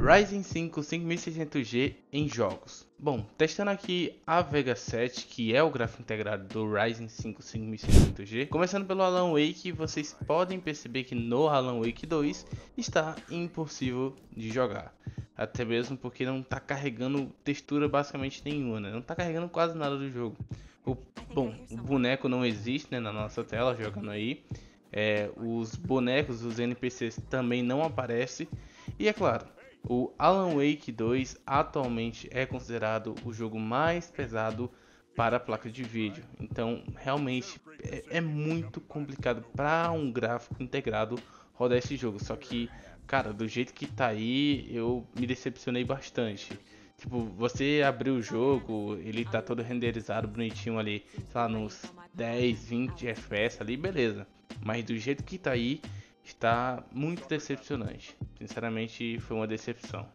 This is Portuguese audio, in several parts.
Ryzen 5 5600G em jogos. Bom, testando aqui a Vega 7, que é o gráfico integrado do Ryzen 5 5600G. Começando pelo Alan Wake, vocês podem perceber que no Alan Wake 2 está impossível de jogar. Até mesmo porque não está carregando textura basicamente nenhuma, né? Não está carregando quase nada do jogo. O boneco não existe, né, na nossa tela jogando aí. Os bonecos, os NPCs também não aparecem. E é claro, o Alan Wake 2 atualmente é considerado o jogo mais pesado para a placa de vídeo. Então realmente é muito complicado para um gráfico integrado rodar esse jogo. Só que, cara, do jeito que tá aí, eu me decepcionei bastante. Tipo, você abriu o jogo, ele tá todo renderizado, bonitinho ali, sei lá, nos 10, 20 FPS ali, beleza. Mas do jeito que tá aí, está muito decepcionante. Sinceramente, foi uma decepção.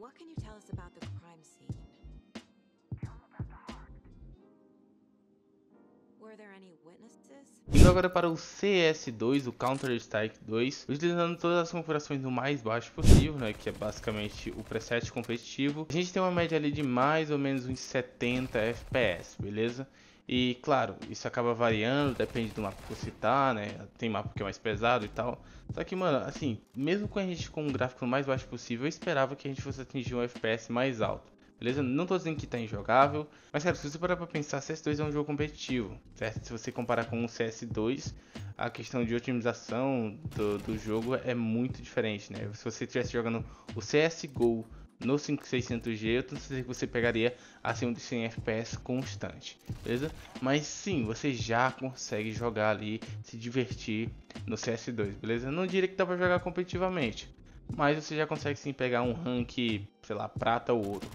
Indo agora para o CS2, o Counter-Strike 2, utilizando todas as configurações no mais baixo possível, né, que é basicamente o preset competitivo. A gente tem uma média ali de mais ou menos uns 70 FPS, beleza? E claro, isso acaba variando, depende do mapa que você tá, né? Tem mapa que é mais pesado e tal. Só que, mano, assim, mesmo com a gente com um gráfico mais baixo possível, eu esperava que a gente fosse atingir um FPS mais alto. Beleza? Não tô dizendo que tá injogável, mas cara, se você parar pra pensar, CS2 é um jogo competitivo, certo? Se você comparar com o CS2, a questão de otimização do jogo é muito diferente, né? Se você estivesse jogando o CSGO no 5600G, eu tenho certeza que você pegaria acima de 100 FPS constante, beleza? Mas sim, você já consegue jogar ali, se divertir no CS2, beleza? Não diria que dá pra jogar competitivamente, mas você já consegue sim pegar um rank, sei lá, prata ou ouro.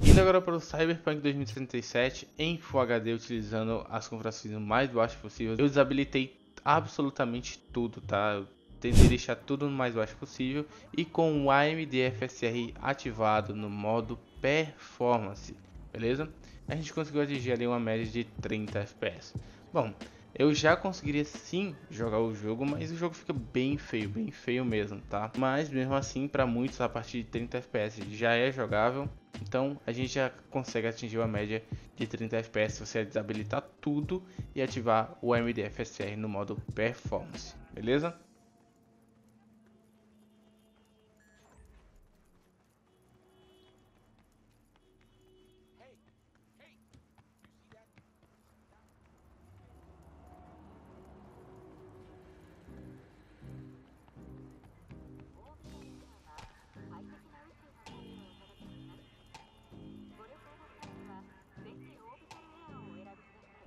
Indo agora para o Cyberpunk 2077 em Full HD, utilizando as configurações o mais baixo possível. Eu desabilitei absolutamente tudo, tá? Eu tentei deixar tudo no mais baixo possível e com o AMD FSR ativado no modo Performance, beleza? A gente conseguiu atingir ali uma média de 30 FPS. Bom, eu já conseguiria sim jogar o jogo, mas o jogo fica bem feio mesmo, tá? Mas mesmo assim, para muitos, a partir de 30 FPS já é jogável. Então a gente já consegue atingir uma média de 30 FPS se você desabilitar tudo e ativar o AMD FSR no modo Performance, beleza?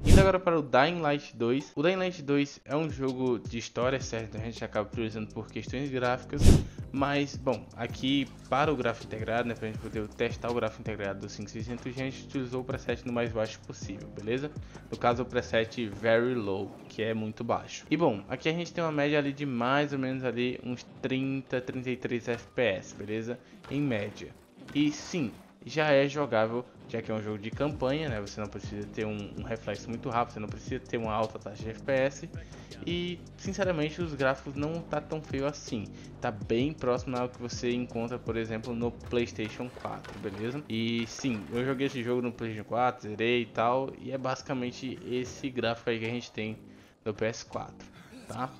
Indo agora para o Dying Light 2. O Dying Light 2 é um jogo de história, certo? A gente acaba priorizando por questões gráficas. Mas, bom, aqui para o gráfico integrado, né, para a gente poder testar o gráfico integrado do 5600, a gente utilizou o preset no mais baixo possível, beleza? No caso, o preset Very Low, que é muito baixo. E, bom, aqui a gente tem uma média ali de mais ou menos ali uns 30, 33 FPS, beleza? Em média. E, sim, já é jogável, já que é um jogo de campanha, né? Você não precisa ter um reflexo muito rápido, você não precisa ter uma alta taxa de FPS. E, sinceramente, os gráficos não tá tão feio assim. Tá bem próximo ao que você encontra, por exemplo, no PlayStation 4, beleza? E sim, eu joguei esse jogo no PlayStation 4, zerei e tal, e é basicamente esse gráfico aí que a gente tem no PS4, tá?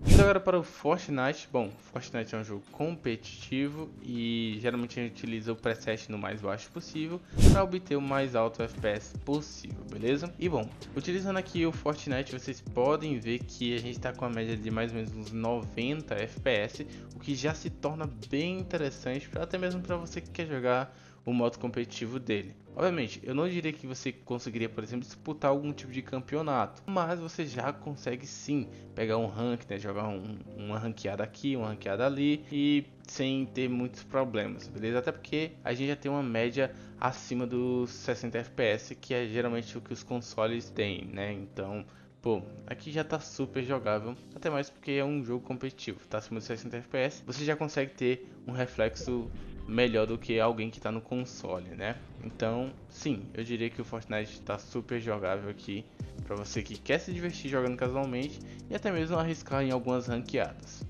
Indo agora para o Fortnite. Bom, Fortnite é um jogo competitivo e geralmente a gente utiliza o preset no mais baixo possível para obter o mais alto FPS possível, beleza? E bom, utilizando aqui o Fortnite, vocês podem ver que a gente está com a média de mais ou menos uns 90 FPS, o que já se torna bem interessante, até mesmo para você que quer jogar o modo competitivo dele. Obviamente, eu não diria que você conseguiria, por exemplo, disputar algum tipo de campeonato, mas você já consegue sim pegar um rank, né, jogar uma ranqueada aqui, uma ranqueada ali e sem ter muitos problemas, beleza? Até porque a gente já tem uma média acima dos 60 FPS, que é geralmente o que os consoles têm, né? Então, pô, aqui já tá super jogável, até mais porque é um jogo competitivo, tá acima dos 60 FPS, você já consegue ter um reflexo melhor do que alguém que está no console, né? Então, sim, eu diria que o Fortnite está super jogável aqui para você que quer se divertir jogando casualmente e até mesmo arriscar em algumas ranqueadas.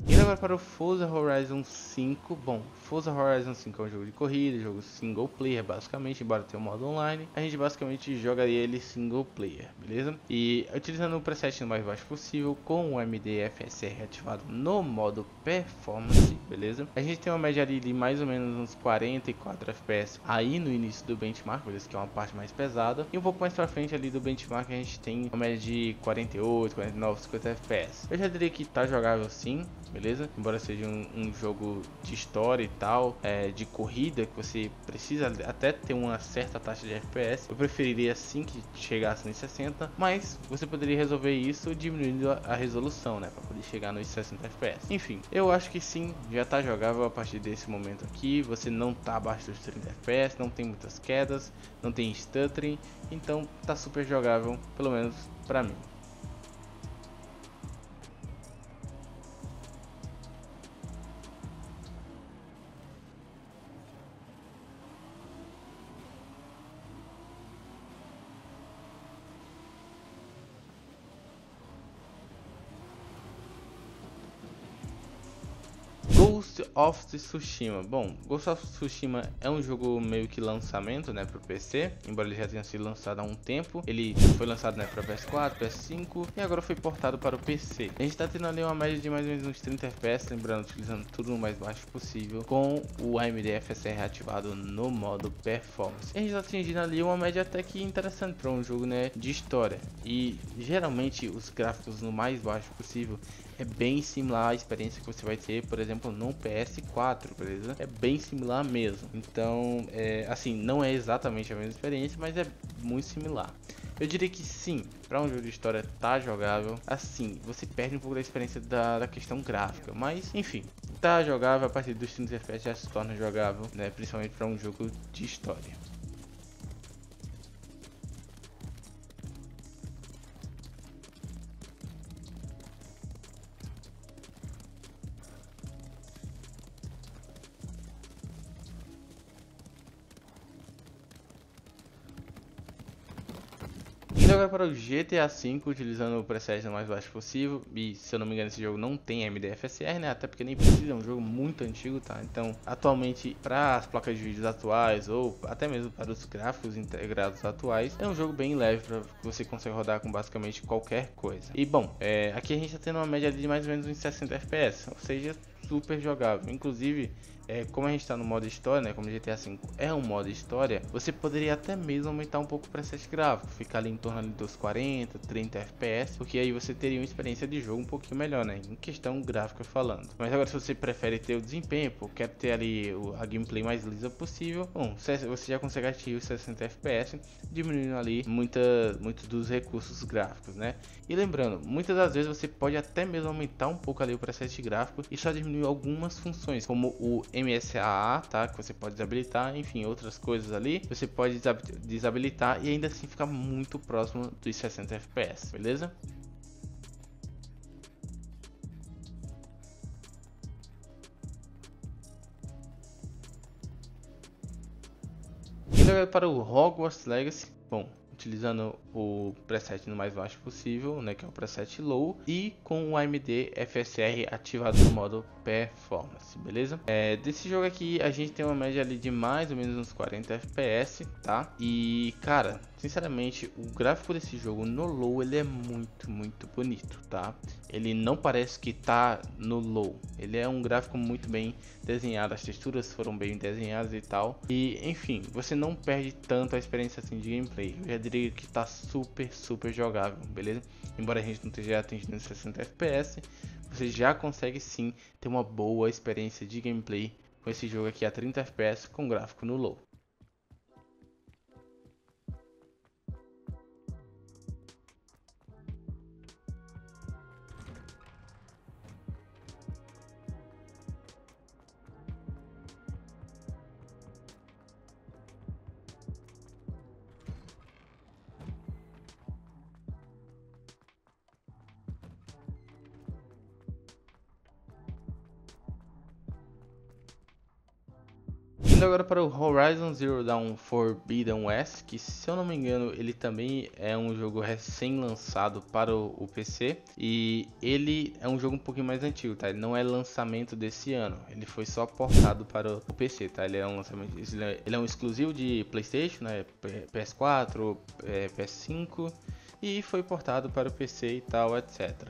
Indo agora para o Forza Horizon 5. Bom, Forza Horizon 5 é um jogo de corrida, jogo single player basicamente, embora tenha um modo online. A gente basicamente jogaria ele single player, beleza? E utilizando o preset no mais baixo possível, com o AMD FSR ativado no modo performance, beleza? A gente tem uma média ali de mais ou menos uns 44 FPS aí no início do benchmark, beleza? Que é uma parte mais pesada. E um pouco mais pra frente ali do benchmark a gente tem uma média de 48, 49, 50 FPS. Eu já diria que tá jogável sim, beleza? Embora seja um jogo de história e tal, de corrida, que você precisa até ter uma certa taxa de FPS, eu preferiria sim que chegasse nos 60, mas você poderia resolver isso diminuindo a resolução, né, para poder chegar nos 60 FPS. Enfim, eu acho que sim, já tá jogável a partir desse momento aqui. Você não tá abaixo dos 30 FPS, não tem muitas quedas, não tem stuttering, então tá super jogável, pelo menos para mim. Ghost of Tsushima. Bom, Ghost of Tsushima é um jogo meio que lançamento, né, pro PC, embora ele já tenha sido lançado há um tempo. Ele foi lançado, né, para PS4, PS5 e agora foi portado para o PC. A gente tá tendo ali uma média de mais ou menos uns 30 FPS, lembrando, utilizando tudo no mais baixo possível, com o AMD FSR ativado no modo performance. A gente tá atingindo ali uma média até que interessante para um jogo, né, de história. E geralmente os gráficos no mais baixo possível é bem similar à experiência que você vai ter, por exemplo, no PS4, beleza? É bem similar mesmo. Então, assim, não é exatamente a mesma experiência, mas é muito similar. Eu diria que sim, para um jogo de história tá jogável. Assim, você perde um pouco da experiência da questão gráfica, mas enfim, tá jogável. A partir dos 30 FPS já se torna jogável, né? Principalmente para um jogo de história. Indo agora para o GTA V, utilizando o preset no mais baixo possível. E se eu não me engano, esse jogo não tem AMD FSR, né? Até porque nem precisa, é um jogo muito antigo, tá? Então, atualmente, para as placas de vídeos atuais, ou até mesmo para os gráficos integrados atuais, é um jogo bem leve, para que você consiga rodar com basicamente qualquer coisa. E bom, aqui a gente está tendo uma média de mais ou menos uns 60 FPS, ou seja, super jogável. Inclusive, como a gente está no modo história, né, como GTA V é um modo história, você poderia até mesmo aumentar um pouco o preset gráfico, ficar ali em torno ali dos 40, 30 FPS, porque aí você teria uma experiência de jogo um pouquinho melhor, né, em questão gráfica falando. Mas agora se você prefere ter o desempenho, pô, quer ter ali a gameplay mais lisa possível, bom, você já consegue atingir os 60 FPS, diminuindo ali muitos dos recursos gráficos, né. E lembrando, muitas das vezes você pode até mesmo aumentar um pouco ali o preset gráfico e só diminuir algumas funções, como o MSAA, tá? Que você pode desabilitar, enfim, outras coisas ali. Você pode desabilitar e ainda assim ficar muito próximo dos 60 FPS, beleza? Indo agora para o Hogwarts Legacy. Bom, utilizando o preset no mais baixo possível, né, que é o preset low, e com o AMD FSR ativado no modo performance, beleza? Desse jogo aqui a gente tem uma média ali de mais ou menos uns 40 FPS, tá? E cara, sinceramente, o gráfico desse jogo no low ele é muito bonito, tá? Ele não parece que tá no low, ele é um gráfico muito bem desenhado, as texturas foram bem desenhadas e tal, e enfim, você não perde tanto a experiência assim de gameplay. Eu já diria que tá super jogável, beleza? Embora a gente não esteja atingindo 60 FPS, você já consegue sim ter uma boa experiência de gameplay com esse jogo aqui a 30 FPS com gráfico no low. Indo agora para o Horizon Zero Dawn Forbidden West, que se eu não me engano ele também é um jogo recém-lançado para o PC, e ele é um jogo um pouquinho mais antigo, tá? Ele não é lançamento desse ano, ele foi só portado para o PC, tá? Ele é um lançamento, ele é um exclusivo de PlayStation, né? PS4, PS5, e foi portado para o PC e tal, etc.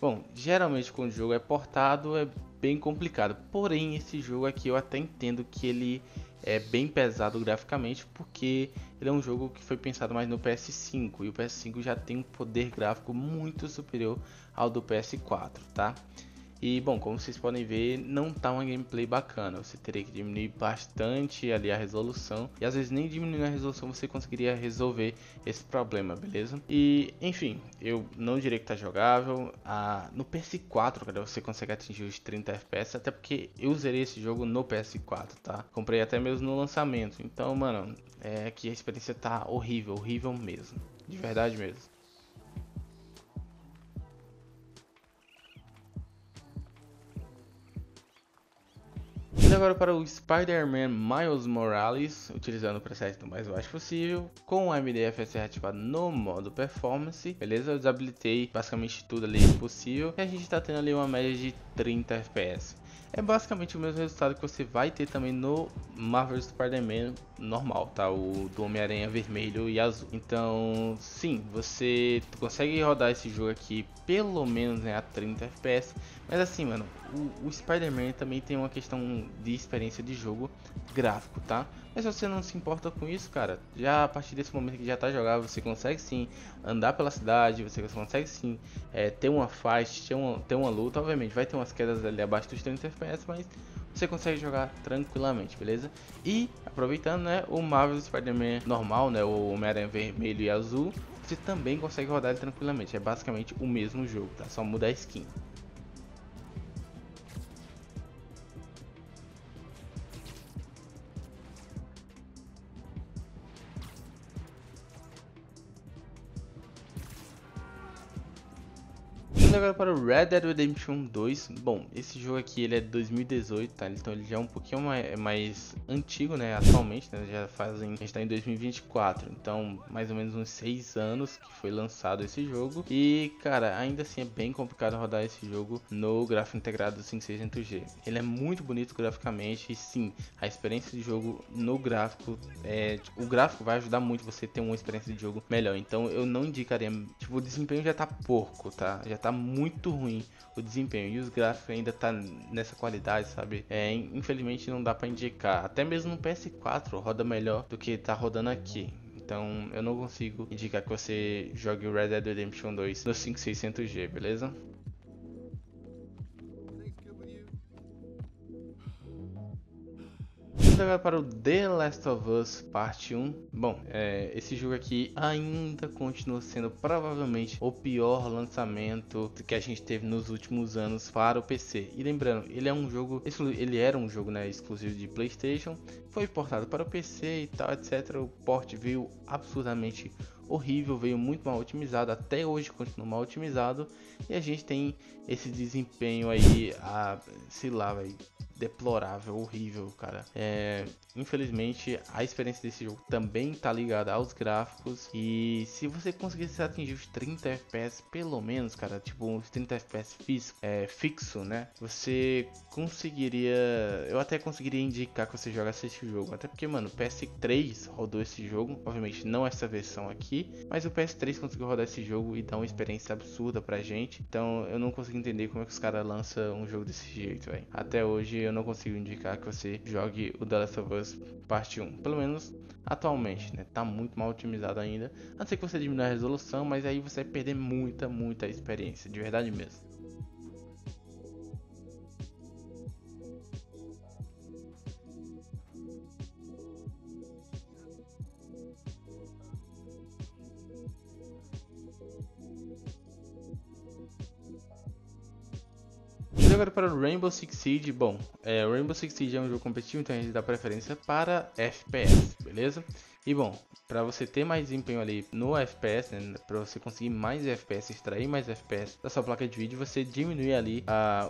Bom, geralmente quando o jogo é portado é bem complicado, porém esse jogo aqui eu até entendo que ele é bem pesado graficamente, porque ele é um jogo que foi pensado mais no PS5 e o PS5 já tem um poder gráfico muito superior ao do PS4, tá? E bom, como vocês podem ver, não tá uma gameplay bacana. Você teria que diminuir bastante ali a resolução. E às vezes nem diminuindo a resolução você conseguiria resolver esse problema, beleza? E enfim, eu não diria que tá jogável. No PS4, cara, você consegue atingir os 30 FPS. Até porque eu zerei esse jogo no PS4, tá? Comprei até mesmo no lançamento. Então, mano, é que a experiência tá horrível, horrível mesmo. De verdade mesmo. Indo agora para o Spider-Man Miles Morales, utilizando o preset o mais baixo possível, com o MDFS ativado no modo performance, beleza? Eu desabilitei basicamente tudo ali possível e a gente está tendo ali uma média de 30 FPS. É basicamente o mesmo resultado que você vai ter também no Marvel Spider-Man normal, tá? O do Homem-Aranha vermelho e azul. Então, sim, você consegue rodar esse jogo aqui pelo menos, né, a 30 FPS. Mas assim, mano, o Spider-Man também tem uma questão de experiência de jogo gráfico, tá? Mas se você não se importa com isso, cara, já a partir desse momento que já tá jogável, você consegue sim andar pela cidade, você consegue sim ter uma fight, ter uma luta. Obviamente vai ter umas quedas ali abaixo dos 30 FPS, mas você consegue jogar tranquilamente, beleza? E aproveitando, né, o Marvel Spider-Man normal, né, o Homem-Aranha vermelho e azul, você também consegue rodar ele tranquilamente. É basicamente o mesmo jogo, tá? Só muda a skin. Indo agora para o Red Dead Redemption 2. Bom, esse jogo aqui ele é de 2018, tá? Então ele já é um pouquinho mais antigo, né? Atualmente, né? Já fazem, a gente tá em 2024, então mais ou menos uns 6 anos que foi lançado esse jogo. E cara, ainda assim é bem complicado rodar esse jogo no gráfico integrado do 5600G. Ele é muito bonito graficamente e sim, a experiência de jogo no gráfico o gráfico vai ajudar muito você ter uma experiência de jogo melhor. Então eu não indicaria, tipo, o desempenho já tá porco, tá? Já tá muito ruim o desempenho e os gráficos ainda tá nessa qualidade, sabe? Infelizmente não dá para indicar. Até mesmo no PS4 roda melhor do que tá rodando aqui. Então eu não consigo indicar que você jogue o Red Dead Redemption 2 no 5600G, beleza? Indo agora para o The Last of Us Parte 1. Bom, esse jogo aqui ainda continua sendo provavelmente o pior lançamento que a gente teve nos últimos anos para o PC. E lembrando, ele era um jogo, né, exclusivo de PlayStation, foi portado para o PC e tal, etc. O port veio absurdamente horrível, veio muito mal otimizado, até hoje continua mal otimizado, e a gente tem esse desempenho aí, sei lá, véio, deplorável, horrível, cara. Infelizmente, a experiência desse jogo também tá ligada aos gráficos. E se você conseguisse atingir os 30 FPS, pelo menos, cara, tipo uns 30 FPS fixo, né? Você conseguiria. Eu até conseguiria indicar que você jogasse esse jogo. Até porque, mano, o PS3 rodou esse jogo. Obviamente, não essa versão aqui, mas o PS3 conseguiu rodar esse jogo e dar uma experiência absurda pra gente. Então, eu não consigo entender como é que os caras lançam um jogo desse jeito, velho. Até hoje, eu não consigo indicar que você jogue o The Last of Us Parte 1. Pelo menos atualmente, né? Tá muito mal otimizado ainda. A não ser que você diminua a resolução, mas aí você vai perder muita experiência, de verdade mesmo. agora para o Rainbow Six Siege. Bom, o Rainbow Six Siege é um jogo competitivo, então a gente dá preferência para FPS, beleza? E bom, para você ter mais desempenho ali no FPS, né, para você conseguir mais FPS, extrair mais FPS da sua placa de vídeo, você diminui ali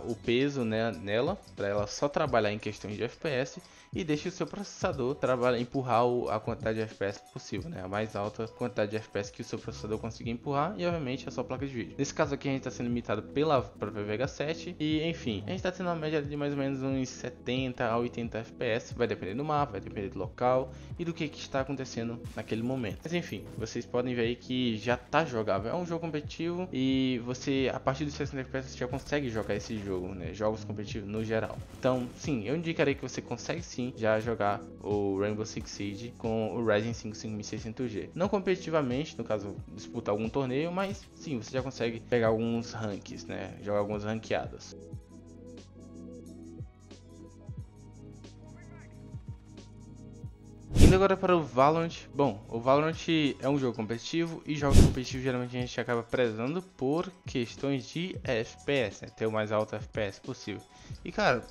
o peso, né, nela, para ela só trabalhar em questões de FPS, e deixa o seu processador empurrar a quantidade de FPS possível, né, a mais alta quantidade de FPS que o seu processador conseguir empurrar, e obviamente a sua placa de vídeo. Nesse caso aqui a gente está sendo limitado pela própria Vega 7, e enfim, a gente está tendo uma média de mais ou menos uns 70 a 80 FPS, vai depender do mapa, vai depender do local e do que está acontecendo naquele momento. Mas enfim, vocês podem ver aí que já tá jogável. É um jogo competitivo e você, a partir dos 60 FPS, já consegue jogar esse jogo, né? Jogos competitivos no geral. Então, sim, eu indicarei que você consegue sim já jogar o Rainbow Six Siege com o Ryzen 5 5600G. Não competitivamente, no caso, disputar algum torneio, mas sim, você já consegue pegar alguns ranks, né? Jogar algumas ranqueadas. Indo agora para o Valorant. Bom, o Valorant é um jogo competitivo e jogos competitivos geralmente a gente acaba prezando por questões de FPS, né? Ter o mais alto FPS possível. E cara,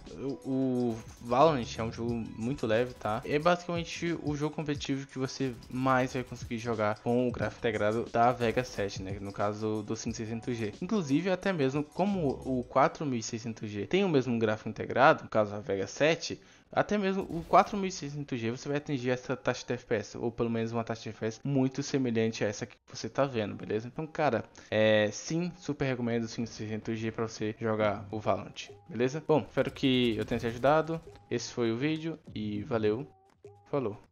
o Valorant é um jogo muito leve, tá? É basicamente o jogo competitivo que você mais vai conseguir jogar com o gráfico integrado da Vega 7, né? No caso do 5600G. Inclusive, até mesmo como o 4600G tem o mesmo gráfico integrado, no caso a Vega 7, até mesmo o 4600G você vai atingir essa taxa de FPS, ou pelo menos uma taxa de FPS muito semelhante a essa que você tá vendo, beleza? Então, cara, sim, super recomendo o 5600G para você jogar o Valorant, beleza? Bom, espero que eu tenha te ajudado. Esse foi o vídeo e valeu, falou!